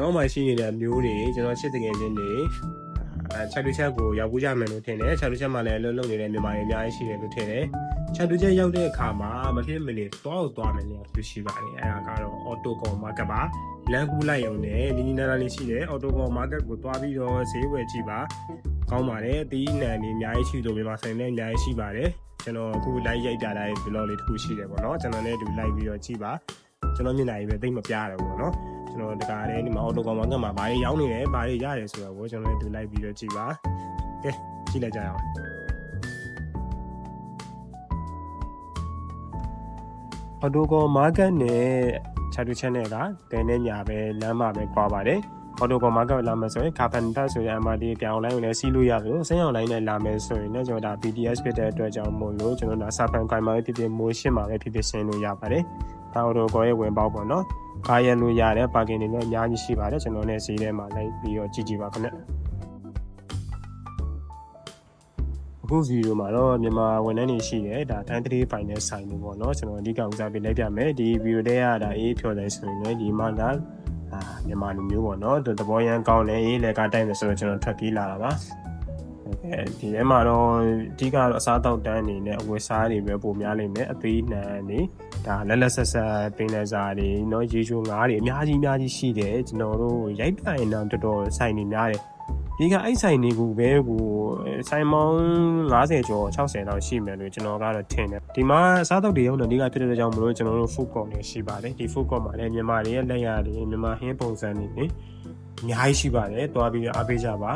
ကောင်းမှရှိနေတဲ့မျိုးတွေကျွန်တော်ချစ်တကယ်ချင်းတွေချက်တူချက်ကိုရောက်ကြမယ်လို့ထင်တယ်ချက်တူချက်မှလည်းအလုပ်လုပ်နေတဲ့မြန်မာတွေအများကြီးရှိတယ်လို့ထင်တယ်ချက်တူချက်ရောက်တဲ့အခါမှာမဖြစ်မနေသွားမယ်နေရာသူရှိပါတယ်အဲဒါကတော့ Autocom Market ပါလမ်းကူးလိုက်ရုံနဲ့နီနီနာနာလေးရှိတယ် Autocom Market ကိုသွားပြီးတော့ဈေးဝယ်ကြည့်ပါကောင်းပါတယ်အသီးနှံတွေအများကြီးရှိလို့မြန်မာဆိုင်တွေအများကြီးရှိပါတယ်ကျွန်တော်အခု live ရိုက်တာတိုင်း vlog လေးတစ်ခုရှိတယ်ပေါ့နော်ကျွန်တော်လည်းဒီ live ပြီးတော့ကြည့်ပါကျွန်တော်မျက်နှာကြီးပဲသိမပြရတယ်ပေါ့နော်ကျွန်တော်တကားလည်းဒီမှာ Autocom Market မှာဘာတွေရောင်းနေလဲဘာတွေရတယ်ဆိုတော့ကျွန်တော်လည်းဒီ live ပြီးတော့ကြည့်ပါကဲကြည့်လိုက်ကြရအောင်Autocom Market နဲ့ချက်တူချက်နဲ့ကတဲနဲ့ညာပဲလမ်းမှာပဲကွာပါတယ်Autocom Market လာမယ်ဆိုရင် Carpenter ဆိုရင် MRT ပြောင်းလိုင်းကိုလည်းစီးလို့ရတယ်လို့စင်းအောင်လိုင်းနဲ့လာမယ်ဆိုရင်လည်းကျွန်တော်ဒါ BTS ဖြစ်တဲ့အတွက်ကြောင့်မို့လို့ကျွန်တော်ဒါစာဖန်ကိုင်မှာဖြစ်ဖြစ်မိုးရှင်းမှာပဲဖြစ်ဖြစ်ဆင်းလို့ရပါတယ်ဒါ Autocom ရဲ့ဝင်ပေါက်ပေါ့နော်ကားရလို့ရတယ် parking တွေလည်းအများကြီးရှိပါတယ်ကျွန်တော်လည်းဈေးထဲမှာလိုက်ပြီးတော့ကြည့်ပါခင်ဗျအခုဗီဒီယိုမှာတော့မြန်မာဝန်ထမ်းတွေရှိတယ်ဒါတန်း3 final ဆိုင်တွေပေါ့နော်ကျွန်တော်အဓိကဦးစားပေးလိုက်ပြမယ်ဒီဗီဒီယိုထဲကဒါအေးဖြော်တယ်ဆိုရင်လည်းဒီမှာဒါမြန်မာလူမျိုးပေါ့နော်သဘောရန်ကောင်းတယ်ရေးလေကားတိုက်မယ်ဆိုတော့ကျွန်တော်ထွက်ပြေးလာတာပါဒီထဲမှာတော့အဓိကတော့အစားတောက်တန်းအနေနဲ့အဝတ်စားတွေပဲပုံများလိမ့်မယ်အသေးနှံနေဒါလက်ဆက်ဆက်ပင်လယ်စာတွေနော်ရေချိုငါးတွေအများကြီးရှိတယ်ကျွန်တော်တို့ရိုက်ပြရင်တော့တော်တော်ဆိုင်နေများတယ်ဒီကအဲ့ဆိုင်တွေကိုပဲကိုဆိုင်မောင်း50ကျော်60လောက်ရှိမယ်လို့ကျွန်တော်ကတော့ထင်တယ်ဒီမှာစားတော့တွေရောအဓိကဖြစ်တဲ့ကြောင့်မလို့ကျွန်တော်တို့ food court တွေရှိပါတယ်ဒီ food court မှာလည်းမြန်မာတွေရဲ့လက်ရတွေမြန်မာဟင်းပုံစံတွေအများကြီးရှိပါတယ်တွားပြီးအားပေးကြပါ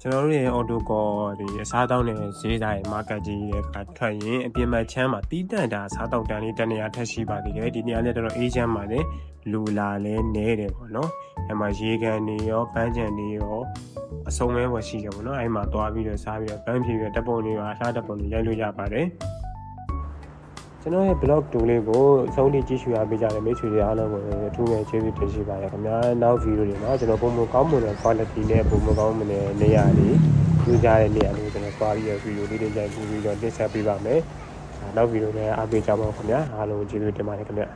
ကျွန်တော်တို့ရဲ့ Autocom ဒီအစားတောက်တဲ့ဈေးဆိုင် market ကြီးရဲ့ကထွက်ရင်အပြင်မှာချမ်းမှာတီးတန့်တာအစားတောက်တန်းလေးတနေရာထက်ရှိပါသေးတယ်ဒီနေရာနဲ့တော်တော်အေးချမ်းပါတယ်လူလာလဲနဲတယ်ပေါ့နော်အဲ့မှာရေကန်တွေရောပန်းချံတွေရောအစုံပဲဝရှိတယ်ပေါ့နော်အဲ့မှာတွားပြီးတော့စားပြီးတော့ပန်းဖြေပြီးတပ်ပုံတွေပါအစားတပ်ပုံတွေရိုက်လို့ရပါတယ်ကျွန်တော်ရဲ့ blog တူလေးကိုအဆုံးထိကြည့်ရှုအားပေးကြတဲ့မိတ်ဆွေတွေအားလုံးကိုအထူးပဲကျေးဇူးတင်ရှိပါတယ်ခင်ဗျာနောက်ဗီဒီယိုတွေမှာကျွန်တော်ပုံမကောင်းမွန်တဲ့ quality နဲ့ပုံမကောင်းမွန်တဲ့နေရာတွေယူကြတဲ့နေရာတွေကိုကျွန်တော်သွားပြီးတော့ဗီဒီယိုလေးတွေကြိုက်ပြီးတော့တင်ဆက်ပေးပါမယ်နောက်ဗီဒီယိုနဲ့အားပေးကြပါဦးခင်ဗျာအားလုံးကျေးဇူးတင်ပါတယ်ခင်ဗျာ